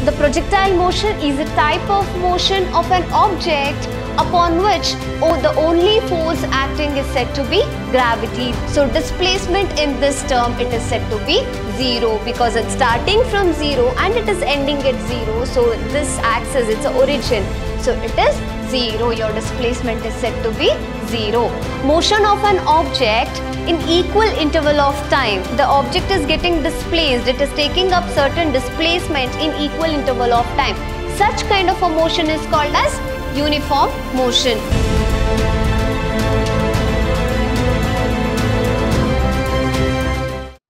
the projectile motion is a type of motion of an object upon which the only force acting is said to be gravity. So displacement in this term, it is said to be 0 because it's starting from 0 and it is ending at 0. So this acts as its origin. So it is 0. Your displacement is said to be 0. Motion of an object in equal interval of time. The object is getting displaced. It is taking up certain displacement in equal interval of time. Such kind of a motion is called as uniform motion.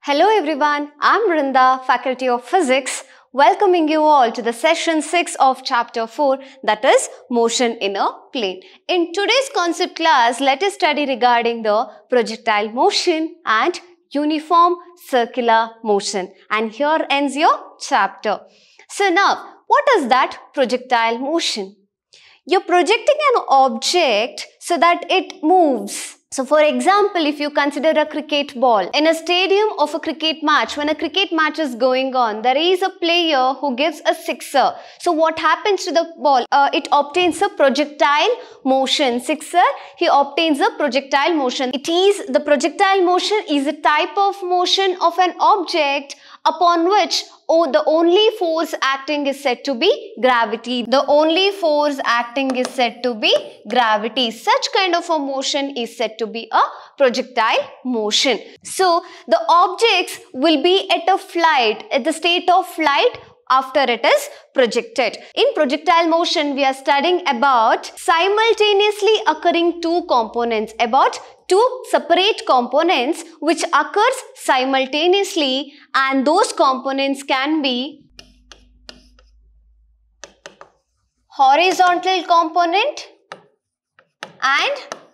Hello everyone, I'm Brinda, Faculty of Physics, welcoming you all to the session 6 of chapter 4, that is motion in a plane. In today's concept class, let us study regarding the projectile motion and uniform circular motion. And here ends your chapter. So now, what is that projectile motion? You're projecting an object so that it moves. So for example, if you consider a cricket ball, in a stadium of a cricket match, when a cricket match is going on, there is a player who gives a sixer. So what happens to the ball? It obtains a projectile motion. Sixer, he obtains a projectile motion. The projectile motion is a type of motion of an object upon which the only force acting is said to be gravity. The only force acting is said to be gravity. Such kind of a motion is said to be a projectile motion. So the objects will be at the state of flight after it is projected. In projectile motion, we are studying about simultaneously occurring two components, about two separate components which occurs simultaneously, and those components can be horizontal component and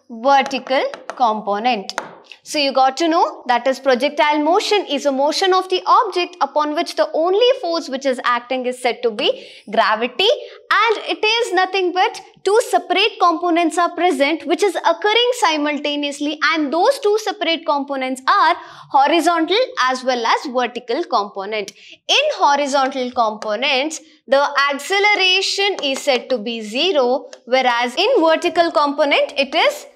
vertical component. So you got to know that is projectile motion is a motion of the object upon which the only force which is acting is said to be gravity, and it is nothing but two separate components are present which is occurring simultaneously, and those two separate components are horizontal as well as vertical component. In horizontal components, the acceleration is said to be 0, whereas in vertical component it is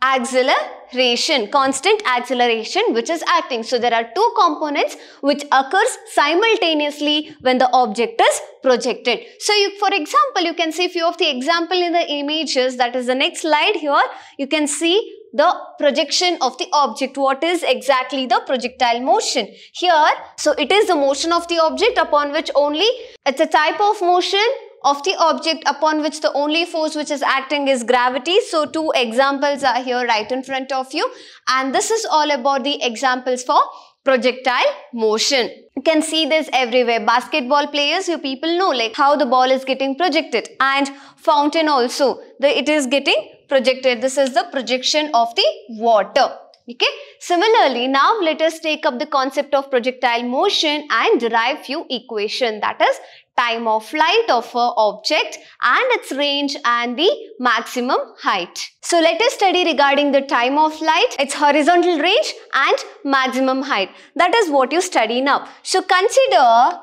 acceleration, constant acceleration which is acting. So there are two components which occurs simultaneously when the object is projected. So for example, you can see few of the example in the images, that is the next slide. Here you can see the projection of the object. What is exactly the projectile motion? Here, so it is the motion of the object upon which it's a type of motion of the object upon which the only force which is acting is gravity. So two examples are here right in front of you, and this is all about the examples for projectile motion. You can see this everywhere. Basketball players, you people know like how the ball is getting projected, and fountain also, it is getting projected. This is the projection of the water. Okay. Similarly, now let us take up the concept of projectile motion and derive few equations, that is time of flight of an object and its range and the maximum height. So let us study regarding the time of flight, its horizontal range and maximum height. That is what you study now. So consider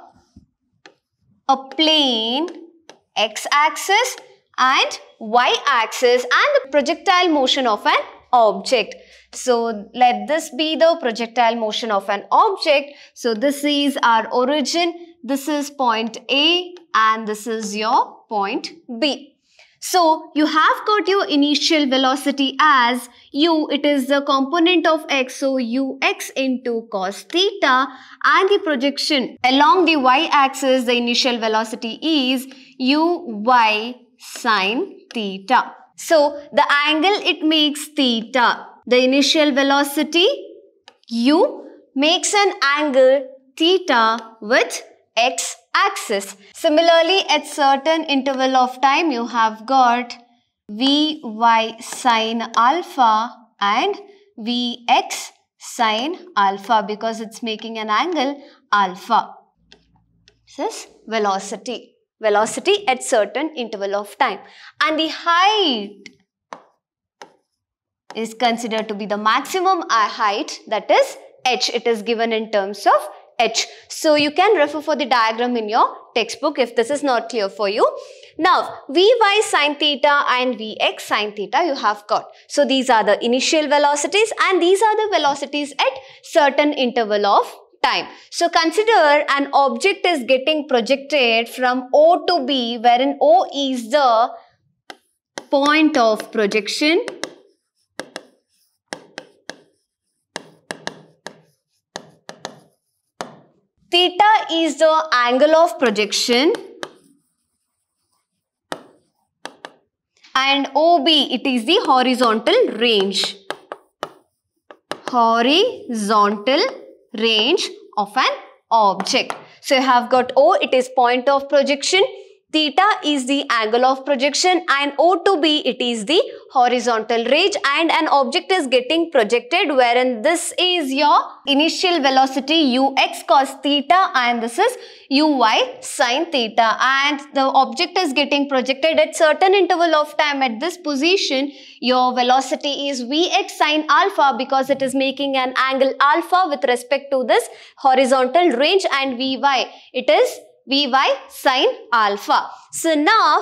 a plane, x-axis and y-axis, and the projectile motion of an object. So let this be the projectile motion of an object. So this is our origin, this is point A and this is your point B. So you have got your initial velocity as u, it is the component of x, so ux into cos theta, and the projection along the y-axis, the initial velocity is uy sin theta. So the angle it makes theta. The initial velocity u makes an angle theta with x-axis. Similarly, at certain interval of time, you have got vy sin alpha and vx sin alpha because it's making an angle alpha. This is velocity. Velocity at certain interval of time. And the height is considered to be the maximum height, that is h. It is given in terms of h. So you can refer for the diagram in your textbook if this is not clear for you. Now, Vy sine theta and Vx sine theta you have got. So these are the initial velocities and these are the velocities at certain interval of time. So consider an object is getting projected from O to B, wherein O is the point of projection. Theta is the angle of projection. And OB, it is the horizontal range. Horizontal range of an object. So you have got O, it is point of projection. Theta is the angle of projection and O to B, it is the horizontal range, and an object is getting projected wherein this is your initial velocity ux cos theta and this is uy sin theta, and the object is getting projected at certain interval of time. At this position, your velocity is vx sin alpha because it is making an angle alpha with respect to this horizontal range, and vy, it is Vy sin alpha. So now,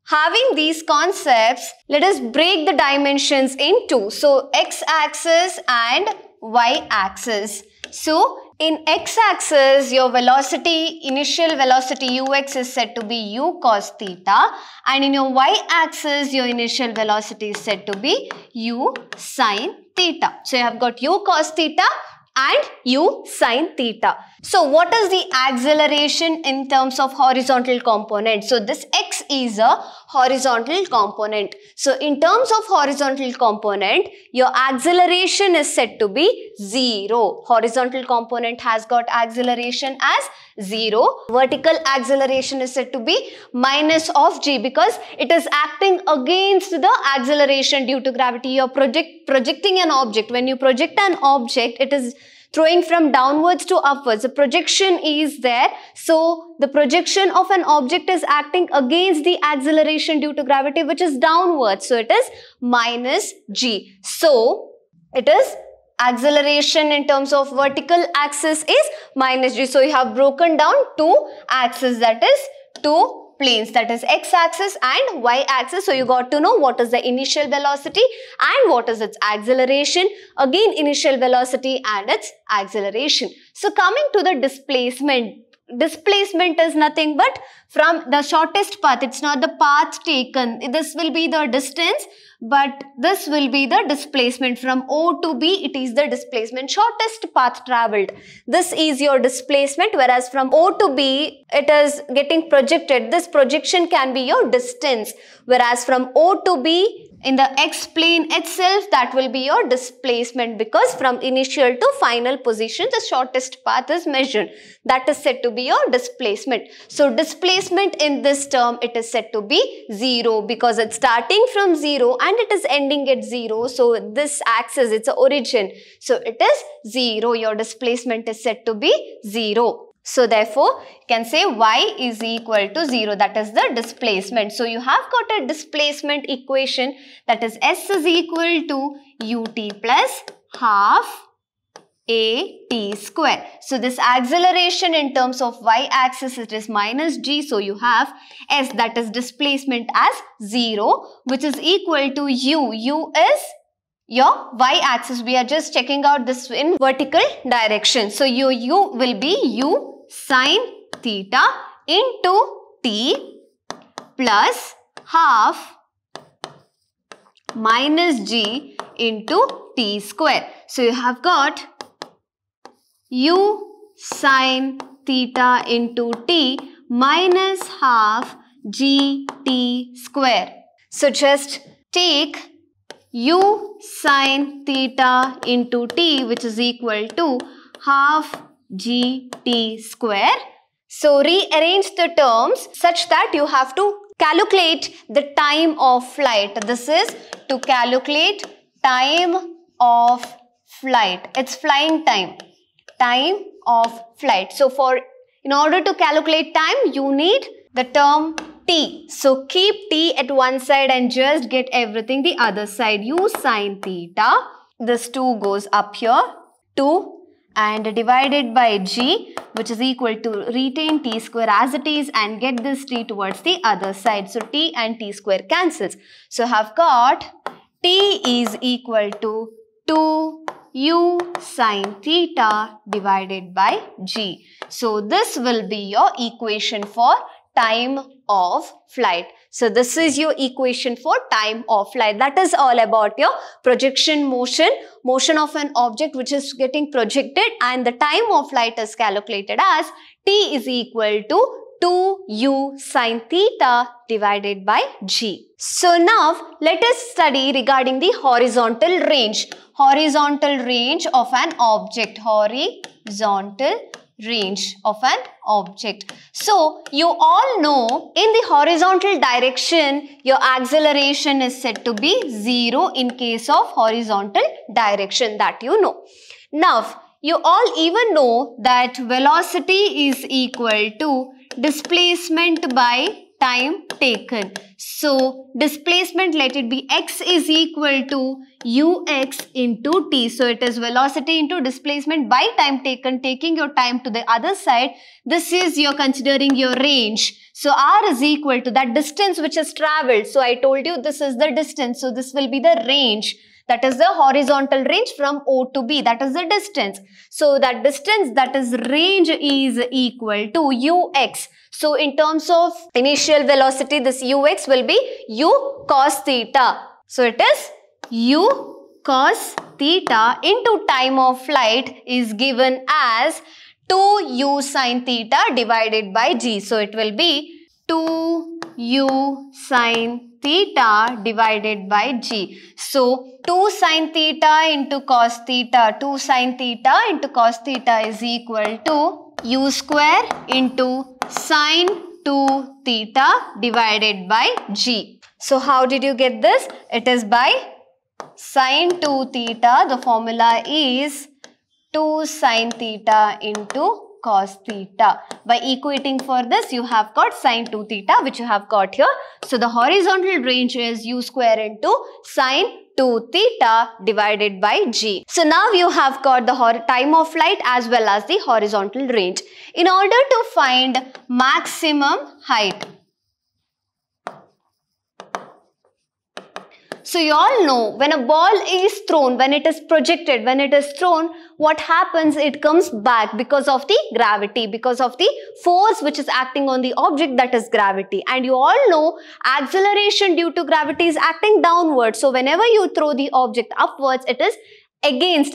having these concepts, let us break the dimensions in two. So x-axis and y-axis. So in x-axis, your velocity, initial velocity ux is said to be u cos theta, and in your y-axis, your initial velocity is said to be u sin theta. So you have got u cos theta and u sin theta. So what is the acceleration in terms of horizontal component? So this x is a horizontal component. So in terms of horizontal component, your acceleration is said to be 0. Horizontal component has got acceleration as 0. Vertical acceleration is said to be minus of g because it is acting against the acceleration due to gravity. You are projecting an object. When you project an object, it is throwing from downwards to upwards. The projection is there. So the projection of an object is acting against the acceleration due to gravity, which is downwards. So it is minus g. So it is acceleration in terms of vertical axis is minus g. So you have broken down two axes, that is two planes, that is x-axis and y-axis. So you got to know what is the initial velocity and what is its acceleration. Again, initial velocity and its acceleration. So coming to the displacement. Displacement is nothing but from the shortest path. It's not the path taken. This will be the distance, but this will be the displacement from O to B. It is the displacement, shortest path traveled. This is your displacement, whereas from O to B, it is getting projected. This projection can be your distance, whereas from O to B, in the x-plane itself, that will be your displacement because from initial to final position, the shortest path is measured. That is said to be your displacement. So displacement in this term, it is said to be 0 because it's starting from 0 and it is ending at 0. So this axis, it's a origin. So it is 0. Your displacement is said to be 0. So therefore, you can say y is equal to 0. That is the displacement. So you have got a displacement equation, that is s is equal to ut plus half at square. So this acceleration in terms of y-axis, it is minus g. So you have s, that is displacement, as 0, which is equal to u. U is your y-axis. We are just checking out this in vertical direction. So your u will be u sin theta into t plus half minus g into t square. So you have got u sin theta into t minus half gt square. So just take u sin theta into t, which is equal to half gt square. So rearrange the terms such that you have to calculate the time of flight. This is to calculate time of flight. It's flying time. Time of flight. So in order to calculate time, you need the term t. So keep t at one side and just get everything the other side. U sin theta. This 2 goes up here. 2. and divided by g, which is equal to retain t square as it is and get this t towards the other side. So t and t square cancels. So I have got t is equal to 2u sine theta divided by g. So this will be your equation for time of flight. So this is your equation for time of flight. That is all about your projection motion, motion of an object which is getting projected, and the time of flight is calculated as t is equal to 2u sine theta divided by g. So now let us study regarding the horizontal range. Horizontal range of an object. Horizontal range of an object. So you all know in the horizontal direction your acceleration is said to be 0 in case of horizontal direction, that you know. Now you all even know that velocity is equal to displacement by time taken. So displacement, let it be x, is equal to ux into t. So it is velocity into displacement by time taken, taking your time to the other side. This is you're considering your range. So r is equal to that distance which is travelled. So I told you this is the distance. So this will be the range. That is the horizontal range from O to B. That is the distance. So that distance, that is range, is equal to ux. So in terms of initial velocity, this ux will be u cos theta. So it is u cos theta into time of flight is given as 2u sin theta divided by g. So it will be 2u sin theta divided by g. So 2 sin theta into cos theta, 2 sin theta into cos theta is equal to u square into sin 2 theta divided by g. So how did you get this? It is by sin 2 theta. The formula is 2 sin theta into cos theta. By equating for this, you have got sin 2 theta, which you have got here. So the horizontal range is u square into sin 2 theta divided by g. So now you have got the time of flight as well as the horizontal range. In order to find maximum height, so you all know when a ball is thrown, when it is projected, when it is thrown, what happens? It comes back because of the gravity, because of the force which is acting on the object, that is gravity. And you all know acceleration due to gravity is acting downwards. So whenever you throw the object upwards, it is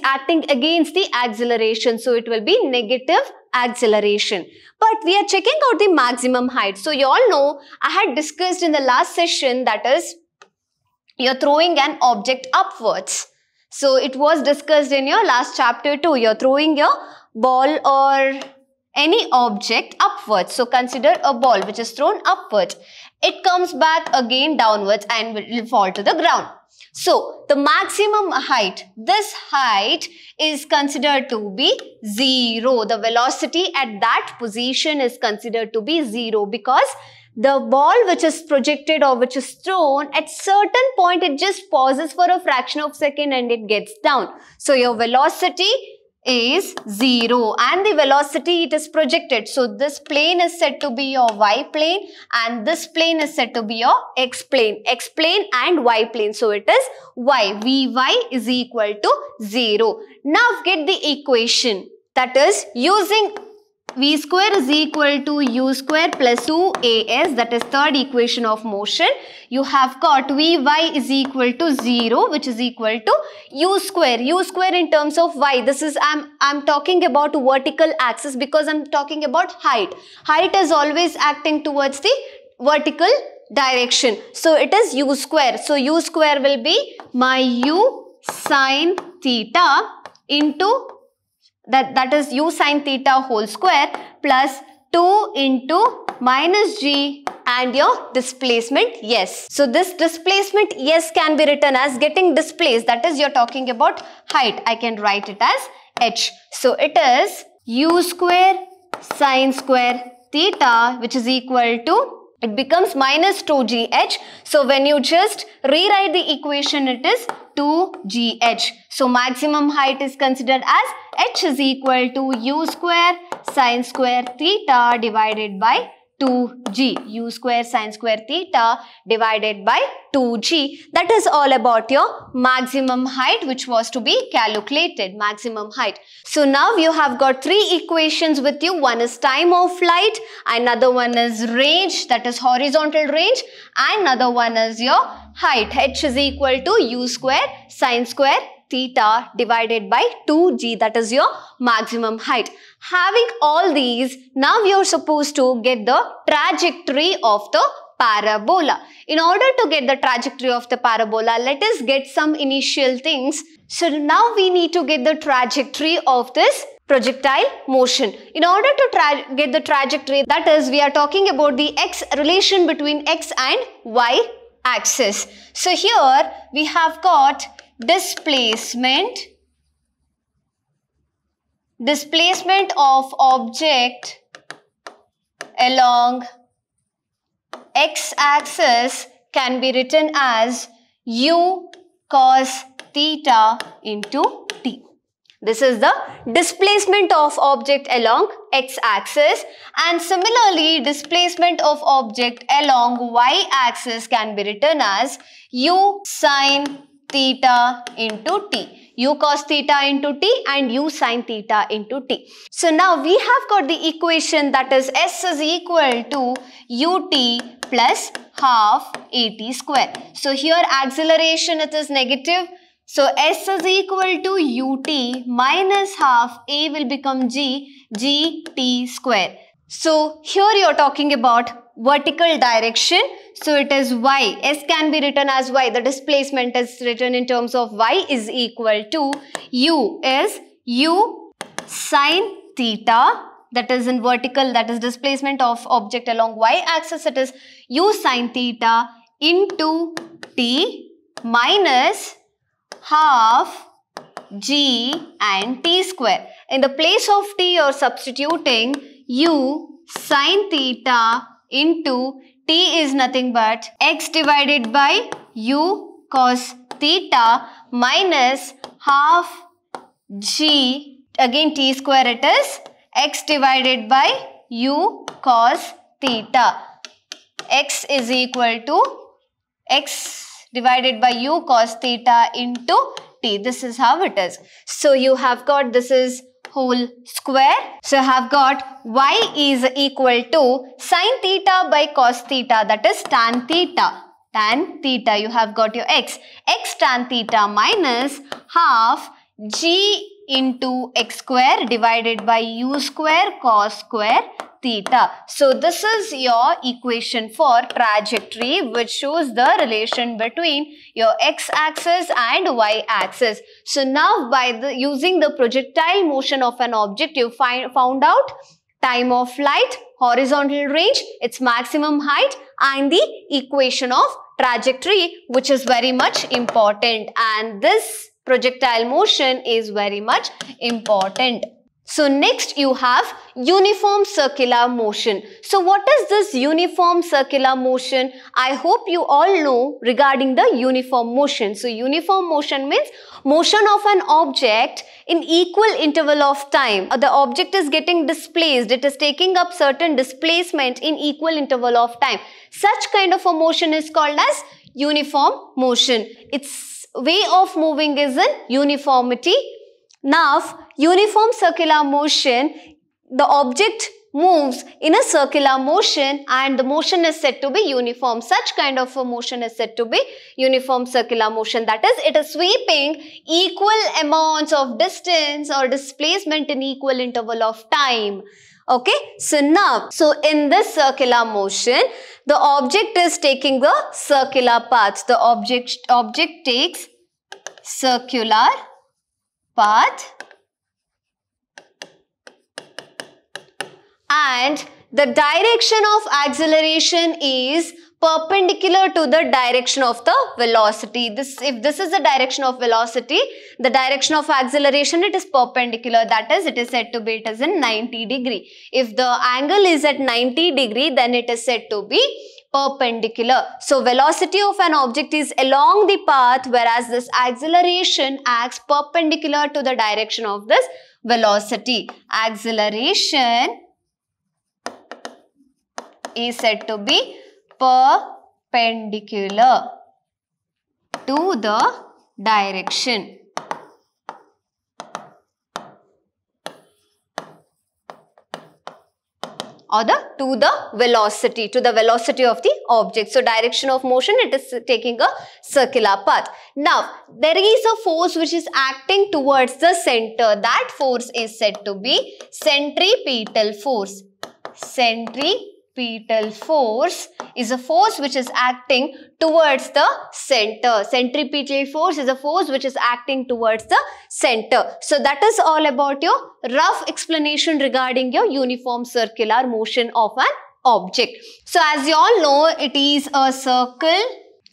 acting against the acceleration. So it will be negative acceleration. But we are checking out the maximum height. So you all know I had discussed in the last session, that is, you're throwing an object upwards. So it was discussed in your last chapter too. You're throwing your ball or any object upwards. So consider a ball which is thrown upwards. It comes back again downwards and will fall to the ground. So the maximum height, this height is considered to be 0. The velocity at that position is considered to be 0 because the ball which is projected or which is thrown, at certain point it just pauses for a fraction of a second and it gets down. So your velocity is 0 and the velocity it is projected. So this plane is said to be your y plane and this plane is said to be your x plane and y plane. So it is y. Vy is equal to 0. Now get the equation, that is using v square is equal to u square plus 2as, that is third equation of motion. You have got vy is equal to 0, which is equal to u square. U square in terms of y, this is I'm talking about vertical axis because I'm talking about height. Height is always acting towards the vertical direction. So it is u square. So u square will be my u sine theta into that is u sine theta whole square plus 2 into minus g and your displacement s. So this displacement s can be written as getting displaced, that is you're talking about height. I can write it as h. So it is u square sine square theta, which is equal to, it becomes minus 2gh. So when you just rewrite the equation, it is 2gh. So maximum height is considered as h is equal to u square sine square theta divided by 2g. U square sine square theta divided by 2g. That is all about your maximum height which was to be calculated, maximum height. So now you have got three equations with you. One is time of flight, another one is range, that is horizontal range, and another one is your height. H is equal to u square sine square theta divided by 2g, that is your maximum height. Having all these, now we are supposed to get the trajectory of the parabola. In order to get the trajectory of the parabola, let us get some initial things. So now we need to get the trajectory of this projectile motion. In order to get the trajectory, that is, we are talking about the x relation between x and y axis. So here we have got displacement of object along x-axis can be written as u cos theta into t. This is the displacement of object along x-axis, and similarly displacement of object along y-axis can be written as u sin theta into t. U cos theta into t and u sin theta into t. So now we have got the equation, that is s is equal to ut plus half at square. So here acceleration, it is negative. So s is equal to ut minus half a will become gt square. So here you are talking about vertical direction. So it is y. S can be written as y. The displacement is written in terms of y is equal to u is u sin theta, that is in vertical, that is displacement of object along y axis, it is u sin theta into t minus half g and t square. In the place of t you are substituting u sin theta into t is nothing but x divided by u cos theta minus half g, again t square, it is x divided by u cos theta. X is equal to x divided by u cos theta into t. This is how it is. So you have got, this is whole square. So I have got y is equal to sin theta by cos theta, that is tan theta. Tan theta, you have got your x. X tan theta minus half g into x square divided by u square cos square theta. So this is your equation for trajectory, which shows the relation between your x-axis and y-axis. So now by using the projectile motion of an object, you found out time of flight, horizontal range, its maximum height, and the equation of trajectory, which is very much important. And this projectile motion is very much important. So next you have uniform circular motion. So what is this uniform circular motion? I hope you all know regarding the uniform motion. So uniform motion means motion of an object in equal interval of time. The object is getting displaced. It is taking up certain displacement in equal interval of time. Such kind of a motion is called as uniform motion. Its way of moving is in uniformity. Now, uniform circular motion, the object moves in a circular motion and the motion is said to be uniform. Such kind of a motion is said to be uniform circular motion. That is, it is sweeping equal amounts of distance or displacement in equal interval of time. Okay, so now, in this circular motion, the object is taking the circular path. The object takes circular path, and the direction of acceleration is perpendicular to the direction of the velocity. If this is the direction of velocity, the direction of acceleration, it is perpendicular. That is, it is said to be, it is in 90 degree. If the angle is at 90 degree, then it is said to be perpendicular. So velocity of an object is along the path, whereas this acceleration acts perpendicular to the direction of this velocity. Acceleration is said to be perpendicular to the direction. Or to the velocity of the object. So direction of motion, it is taking a circular path. Now there is a force which is acting towards the center. That force is said to be centripetal force. Centripetal force is a force which is acting towards the center. Centripetal force is a force which is acting towards the center. So that is all about your rough explanation regarding your uniform circular motion of an object. So as you all know, it is a circle.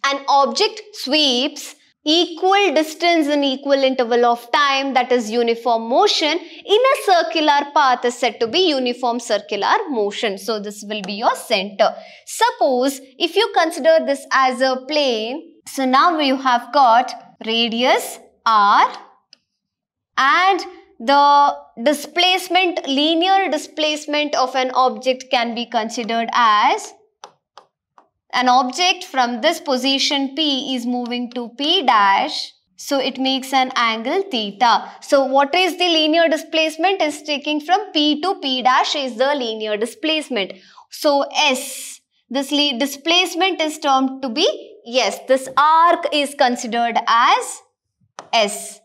An object sweeps equal distance in equal interval of time, that is uniform motion, in a circular path is said to be uniform circular motion. So this will be your center. Suppose if you consider this as a plane, so now you have got radius r and the displacement, linear displacement of an object can be considered as an object from this position P is moving to P dash. So it makes an angle theta. So what is the linear displacement? Is taking from P to P dash is the linear displacement. So S, this displacement is termed to be S. This arc is considered as S.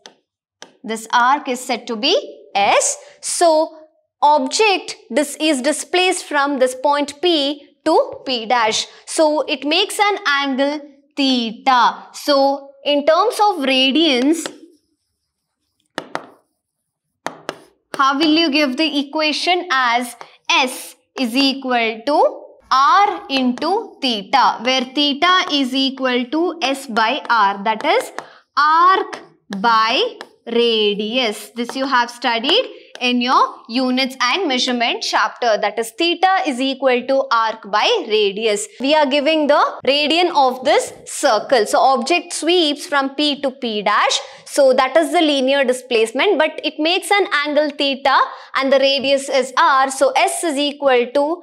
This arc is said to be S. So object this is displaced from this point P to P dash. So it makes an angle theta. So in terms of radians, how will you give the equation? As S is equal to R into theta, where theta is equal to S by R, that is arc by radius. This you have studied in your units and measurement chapter, that is theta is equal to arc by radius. We are giving the radian of this circle. So object sweeps from P to P dash. So that is the linear displacement, but it makes an angle theta and the radius is R. So S is equal to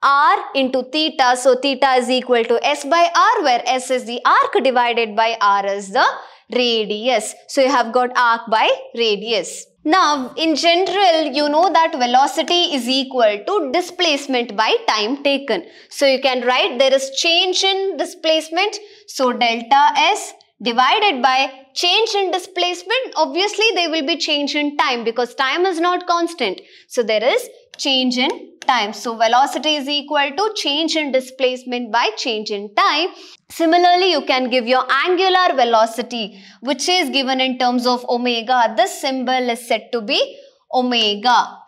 R into theta. So theta is equal to S by R, where S is the arc divided by R is the radius. So you have got arc by radius. Now in general, you know that velocity is equal to displacement by time taken. So you can write there is change in displacement. So delta S divided by change in displacement. Obviously there will be change in time because time is not constant. So there is change in time. So velocity is equal to change in displacement by change in time. Similarly, you can give your angular velocity, which is given in terms of omega. This symbol is said to be omega.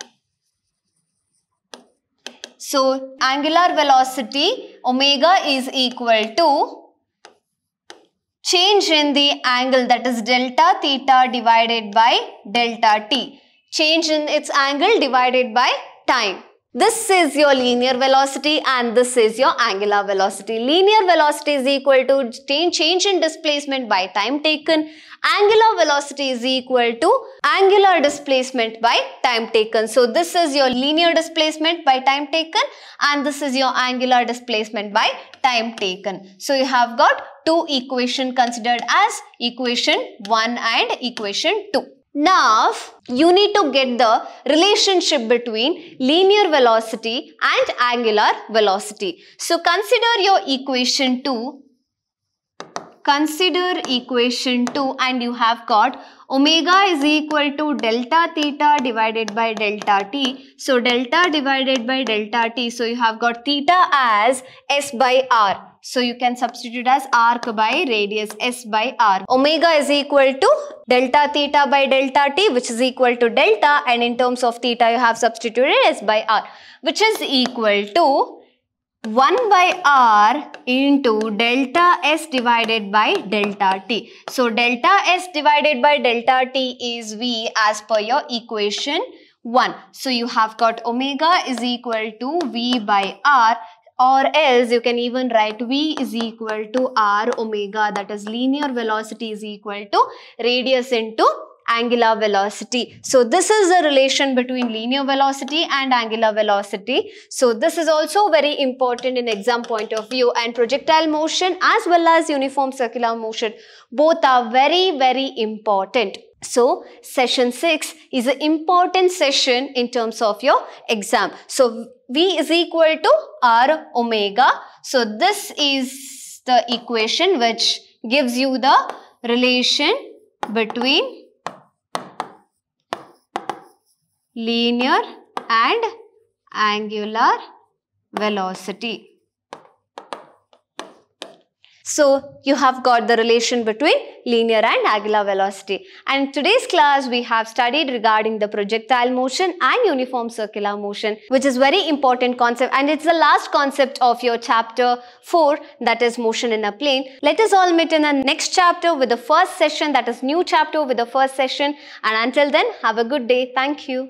So angular velocity omega is equal to change in the angle, that is delta theta divided by delta t. Change in its angle divided by time. This is your linear velocity and this is your angular velocity. Linear velocity is equal to change in displacement by time taken. Angular velocity is equal to angular displacement by time taken. So this is your linear displacement by time taken and this is your angular displacement by time taken. So you have got two equations considered as equation 1 and equation 2. Now, you need to get the relationship between linear velocity and angular velocity. So, consider your equation 2. Consider equation 2 and you have got omega is equal to delta theta divided by delta t. So, delta divided by delta t. So, you have got theta as S by R. So, you can substitute as arc by radius, S by R. Omega is equal to delta theta by delta t, which is equal to delta, and in terms of theta you have substituted S by R, which is equal to 1 by R into delta S divided by delta t. So, delta S divided by delta t is V as per your equation 1. So, you have got omega is equal to V by R, or else you can even write V is equal to R omega, that is linear velocity is equal to radius into angular velocity. So this is the relation between linear velocity and angular velocity. So this is also very important in exam point of view, and projectile motion as well as uniform circular motion, both are very, very important. So session 6 is an important session in terms of your exam. So V is equal to R omega. So this is the equation which gives you the relation between linear and angular velocity. So you have got the relation between linear and angular velocity. And in today's class we have studied regarding the projectile motion and uniform circular motion, which is very important concept, and it's the last concept of your chapter 4, that is motion in a plane. Let us all meet in the next chapter with the first session, that is new chapter with the first session, and until then have a good day. Thank you.